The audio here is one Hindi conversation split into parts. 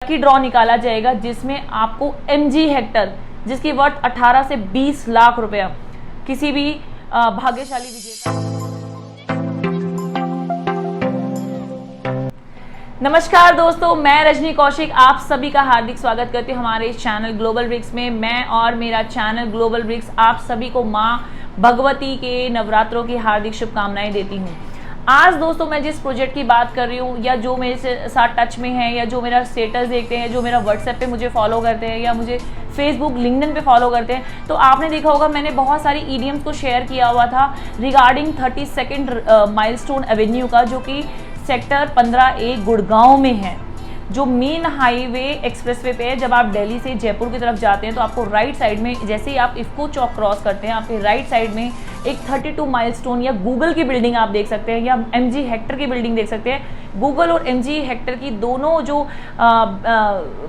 की ड्रॉ निकाला जाएगा जिसमें आपको MG हेक्टर जिसकी वर्थ 18 से 20 लाख रुपया किसी भी भाग्यशाली विजेता। नमस्कार दोस्तों, मैं रजनी कौशिक आप सभी का हार्दिक स्वागत करती हूँ हमारे इस चैनल ग्लोबल ब्रिक्स में। मैं और मेरा चैनल ग्लोबल ब्रिक्स आप सभी को माँ भगवती के नवरात्रों की हार्दिक शुभकामनाएं देती हूँ। आज दोस्तों मैं जिस प्रोजेक्ट की बात कर रही हूँ या जो मेरे साथ टच में है या जो मेरा स्टेटस देखते हैं, जो मेरा व्हाट्सएप पे मुझे फॉलो करते हैं या मुझे फेसबुक लिंक्डइन पे फॉलो करते हैं, तो आपने देखा होगा मैंने बहुत सारी ईडीएम्स को शेयर किया हुआ था रिगार्डिंग 32nd माइलस्टोन एवेन्यू का, जो कि सेक्टर 15A गुड़गांव में है, जो मेन हाईवे एक्सप्रेसवे पे है। जब आप दिल्ली से जयपुर की तरफ जाते हैं तो आपको राइट साइड में, जैसे ही आप इफ्को चौक क्रॉस करते हैं, आपके राइट साइड में एक 32 माइलस्टोन या गूगल की बिल्डिंग आप देख सकते हैं या MG हेक्टर की बिल्डिंग देख सकते हैं। गूगल और MG हेक्टर की दोनों जो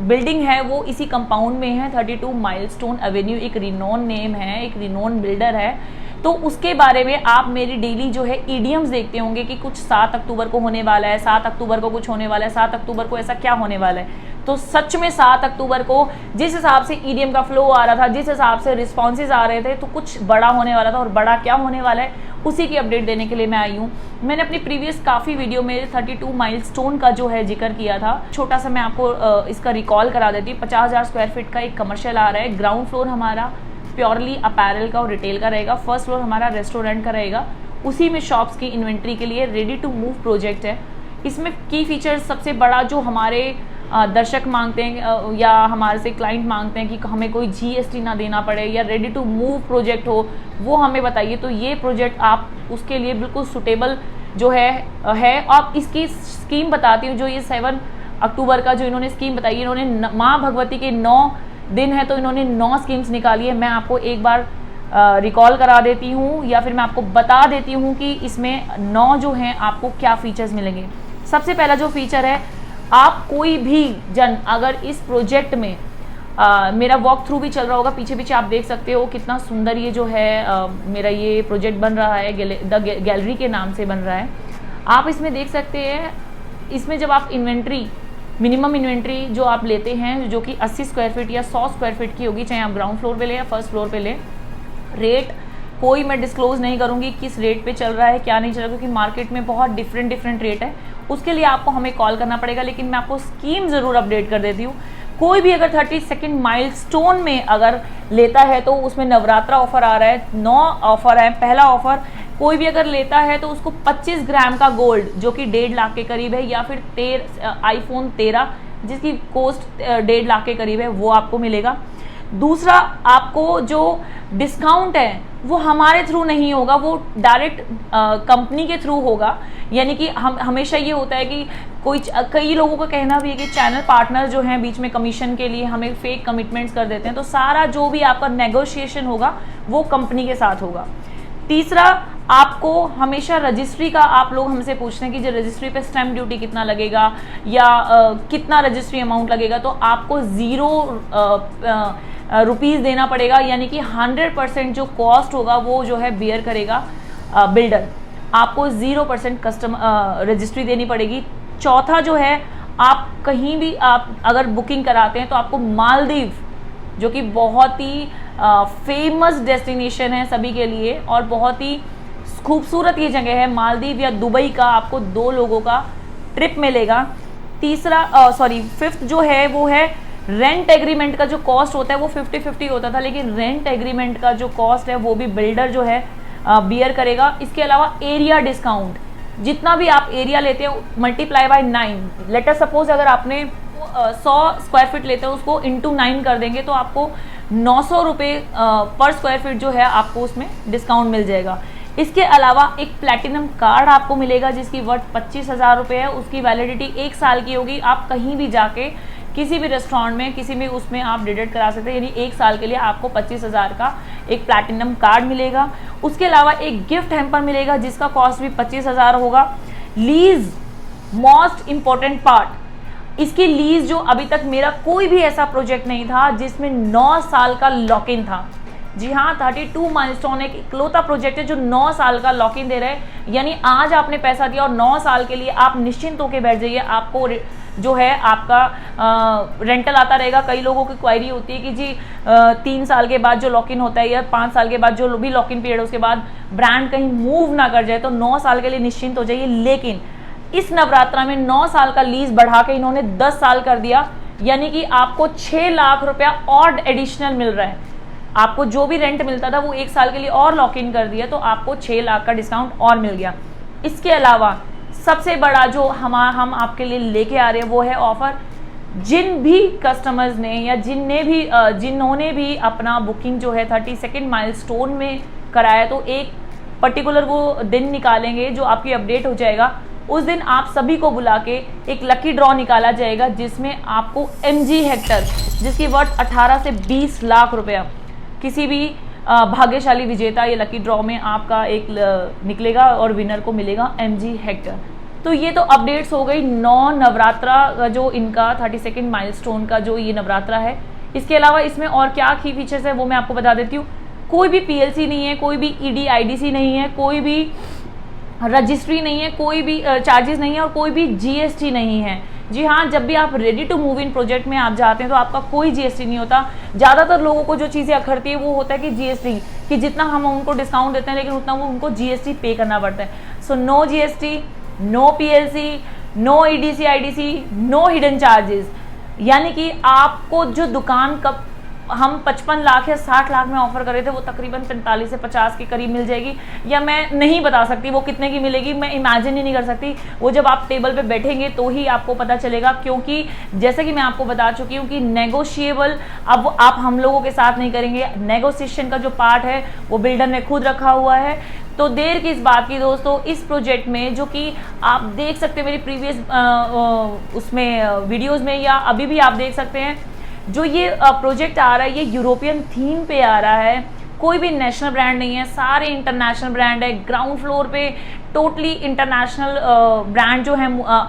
बिल्डिंग है वो इसी कंपाउंड में है। 32 माइलस्टोन एवेन्यू एक रिनोन नेम है, एक रिनोन बिल्डर है। तो उसके बारे में आप मेरी डेली जो है ईडीएम्स देखते होंगे कि कुछ 7 अक्टूबर को होने वाला है, 7 अक्टूबर को कुछ होने वाला है, 7 अक्टूबर को ऐसा क्या होने वाला है। तो सच में 7 अक्टूबर को जिस हिसाब से ईडीएम का फ्लो आ रहा था, जिस हिसाब से रिस्पॉन्सेज आ रहे थे, तो कुछ बड़ा होने वाला था। और बड़ा क्या होने वाला है उसी की अपडेट देने के लिए मैं आई हूँ। मैंने अपनी प्रीवियस काफ़ी वीडियो में 32 माइलस्टोन का जो है जिक्र किया था। छोटा सा मैं आपको इसका रिकॉल करा देती हूँ। 50,000 स्क्वायर फीट का एक कमर्शियल आ रहा है। ग्राउंड फ्लोर हमारा प्योरली अपैरल का और रिटेल का रहेगा। फर्स्ट फ्लोर हमारा रेस्टोरेंट का रहेगा। उसी में शॉप्स की इन्वेंट्री के लिए रेडी टू मूव प्रोजेक्ट है। इसमें की फीचर्स सबसे बड़ा जो हमारे दर्शक मांगते हैं या हमारे से क्लाइंट मांगते हैं कि हमें कोई GST ना देना पड़े या रेडी टू मूव प्रोजेक्ट हो, वो हमें बताइए। तो ये प्रोजेक्ट आप उसके लिए बिल्कुल सुटेबल जो है। आप इसकी स्कीम बताती हूँ। जो ये 7 अक्टूबर का जो इन्होंने स्कीम बताई, इन्होंने माँ भगवती के 9 दिन है तो इन्होंने 9 स्कीम्स निकाली है। मैं आपको एक बार रिकॉल करा देती हूँ या फिर मैं आपको बता देती हूँ कि इसमें 9 जो हैं आपको क्या फीचर्स मिलेंगे। सबसे पहला जो फीचर है, आप कोई भी जन अगर इस प्रोजेक्ट में मेरा वॉक थ्रू भी चल रहा होगा, पीछे पीछे आप देख सकते हो कितना सुंदर ये जो है मेरा ये प्रोजेक्ट बन रहा है, द गैलरी के नाम से बन रहा है। आप इसमें देख सकते हैं, इसमें जब आप इन्वेंट्री मिनिमम इन्वेंट्री जो आप लेते हैं, जो कि 80 स्क्वायर फीट या 100 स्क्वायर फीट की होगी, चाहे आप ग्राउंड फ्लोर पे ले या फर्स्ट फ्लोर पे ले। रेट कोई मैं डिस्क्लोज नहीं करूंगी किस रेट पे चल रहा है, क्या नहीं चल रहा, क्योंकि मार्केट में बहुत डिफरेंट रेट है। उसके लिए आपको हमें कॉल करना पड़ेगा, लेकिन मैं आपको स्कीम ज़रूर अपडेट कर देती हूँ। कोई भी अगर 32nd माइलस्टोन में अगर लेता है तो उसमें नवरात्रा ऑफर आ रहा है। 9 ऑफर है। पहला ऑफर, कोई भी अगर लेता है तो उसको 25 ग्राम का गोल्ड जो कि 1.5 लाख के करीब है, या फिर iPhone 13 जिसकी कॉस्ट 1.5 लाख के करीब है, वो आपको मिलेगा। दूसरा, आपको जो डिस्काउंट है वो हमारे थ्रू नहीं होगा, वो डायरेक्ट कंपनी के थ्रू होगा। यानी कि हम हमेशा ये होता है कि कई लोगों का कहना भी है कि चैनल पार्टनर जो हैं बीच में कमीशन के लिए हमें फेक कमिटमेंट्स कर देते हैं। तो सारा जो भी आपका नेगोशिएशन होगा वो कंपनी के साथ होगा। तीसरा, आपको हमेशा रजिस्ट्री का आप लोग हमसे पूछते हैं कि जो रजिस्ट्री पे स्टैम्प ड्यूटी कितना लगेगा या कितना रजिस्ट्री अमाउंट लगेगा। तो आपको 0 रुपीज़ देना पड़ेगा, यानी कि 100% जो कॉस्ट होगा वो जो है बियर करेगा बिल्डर। आपको 0% रजिस्ट्री देनी पड़ेगी। चौथा जो है, आप कहीं भी आप अगर बुकिंग कराते हैं तो आपको मालदीव, जो कि बहुत ही फेमस डेस्टिनेशन है सभी के लिए और बहुत ही खूबसूरत ये जगह है, मालदीव या दुबई का आपको 2 लोगों का ट्रिप मिलेगा। फिफ्थ जो है वो है रेंट एग्रीमेंट का जो कॉस्ट होता है वो 50-50 होता था, लेकिन रेंट एग्रीमेंट का जो कॉस्ट है वो भी बिल्डर जो है बियर करेगा। इसके अलावा एरिया डिस्काउंट, जितना भी आप एरिया लेते हो मल्टीप्लाई बाय 9। लेटर सपोज अगर आपने 100 स्क्वायर फीट लेते हो उसको इंटू 9 कर देंगे तो आपको 900 रुपये पर स्क्वायर फीट जो है आपको उसमें डिस्काउंट मिल जाएगा। इसके अलावा एक प्लैटिनम कार्ड आपको मिलेगा जिसकी वर्थ 25,000 रुपये है। उसकी वैलिडिटी 1 साल की होगी। आप कहीं भी जाके किसी भी रेस्टोरेंट में किसी भी उसमें आप डिडक्ट करा सकते हैं, यानी 1 साल के लिए आपको 25,000 का एक प्लैटिनम कार्ड मिलेगा। उसके अलावा एक गिफ्ट हैम्पर मिलेगा जिसका कॉस्ट भी 25,000 होगा। लीज, मोस्ट इंपॉर्टेंट पार्ट, इसकी लीज जो अभी तक मेरा कोई भी ऐसा प्रोजेक्ट नहीं था जिसमें 9 साल का लॉक इन था। जी हाँ, 32 माइलस्टोन एक इकलौता प्रोजेक्ट है जो 9 साल का लॉक इन दे रहा है। यानी आज आपने पैसा दिया और 9 साल के लिए आप निश्चिंत होकर बैठ जाइए, आपको जो है आपका रेंटल आता रहेगा। कई लोगों की क्वायरी होती है कि जी 3 साल के बाद जो लॉक इन होता है या 5 साल के बाद जो भी लॉक इन पीरियड है उसके बाद ब्रांड कहीं मूव ना कर जाए, तो 9 साल के लिए निश्चिंत हो जाइए। लेकिन इस नवरात्रा में 9 साल का लीज बढ़ा के इन्होंने 10 साल कर दिया, यानी कि आपको 6 लाख रुपया और एडिशनल मिल रहा है। आपको जो भी रेंट मिलता था वो 1 साल के लिए और लॉक इन कर दिया, तो आपको 6 लाख का डिस्काउंट और मिल गया। इसके अलावा सबसे बड़ा जो हम आपके लिए लेके आ रहे हैं वो है ऑफर। जिन भी कस्टमर्स ने या जिन्होंने भी अपना बुकिंग जो है 32nd माइलस्टोन में कराया, तो एक पर्टिकुलर वो दिन निकालेंगे जो आपकी अपडेट हो जाएगा। उस दिन आप सभी को बुला के एक लकी ड्रॉ निकाला जाएगा जिसमें आपको MG हेक्टर जिसकी वर्थ 18 से 20 लाख रुपया किसी भी भाग्यशाली विजेता ये लकी ड्रॉ में आपका एक निकलेगा और विनर को मिलेगा MG हेक्टर। तो ये तो अपडेट्स हो गई 9 नवरात्रा का जो इनका 32nd माइलस्टोन का जो ये नवरात्रा है। इसके अलावा इसमें और क्या की फीचर्स है वो मैं आपको बता देती हूँ। कोई भी PLC नहीं है, कोई भी ED IDC नहीं है, कोई भी रजिस्ट्री नहीं है, कोई भी चार्जेस नहीं है और कोई भी GST नहीं है। जी हाँ, जब भी आप ready to move in project में आप जाते हैं तो आपका कोई GST नहीं होता। ज़्यादातर लोगों को जो चीज़ें अखरती है वो होता है कि GST, कि जितना हम उनको डिस्काउंट देते हैं लेकिन उतना वो उनको GST पे करना पड़ता है। So no GST, no PLC, no EDC IDC, no hidden charges. यानी कि आपको जो दुकान कब हम 55 लाख या 60 लाख में ऑफर कर रहे थे वो तकरीबन 45 से 50 के करीब मिल जाएगी, या मैं नहीं बता सकती वो कितने की मिलेगी, मैं इमेजिन ही नहीं कर सकती। वो जब आप टेबल पे बैठेंगे तो ही आपको पता चलेगा, क्योंकि जैसे कि मैं आपको बता चुकी हूँ कि नेगोशिएबल अब आप हम लोगों के साथ नहीं करेंगे। नेगोशिएशन का जो पार्ट है वो बिल्डर ने खुद रखा हुआ है। तो देर किस बात की दोस्तों, इस प्रोजेक्ट में जो कि आप देख सकते हैं मेरी प्रीवियस उसमें वीडियोज़ में या अभी भी आप देख सकते हैं, जो ये प्रोजेक्ट आ रहा है ये यूरोपियन थीम पे आ रहा है। कोई भी नेशनल ब्रांड नहीं है, सारे इंटरनेशनल ब्रांड है। ग्राउंड फ्लोर पे टोटली इंटरनेशनल ब्रांड जो है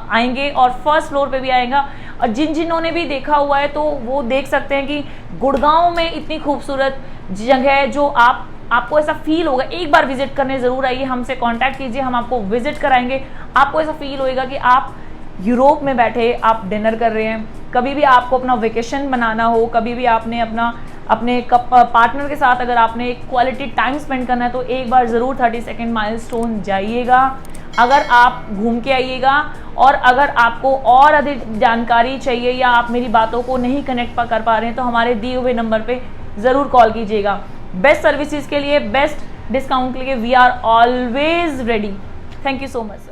आएंगे और फर्स्ट फ्लोर पे भी आएगा। और जिन्होंने भी देखा हुआ है तो वो देख सकते हैं कि गुड़गांव में इतनी खूबसूरत जगह है जो आपको ऐसा फील होगा। एक बार विजिट करने ज़रूर आइए, हमसे कांटेक्ट कीजिए, हम आपको विजिट कराएंगे। आपको ऐसा फील होएगा कि आप यूरोप में बैठे आप डिनर कर रहे हैं। कभी भी आपको अपना वेकेशन बनाना हो, कभी भी आपने अपने पार्टनर के साथ अगर आपने एक क्वालिटी टाइम स्पेंड करना है तो एक बार ज़रूर 32nd माइलस्टोन जाइएगा। अगर आप घूम के आइएगा और अगर आपको और अधिक जानकारी चाहिए या आप मेरी बातों को नहीं कनेक्ट कर पा रहे हैं तो हमारे दिए हुए नंबर पे ज़रूर कॉल कीजिएगा। बेस्ट सर्विसेज के लिए, बेस्ट डिस्काउंट के लिए we are always ready. Thank you so much.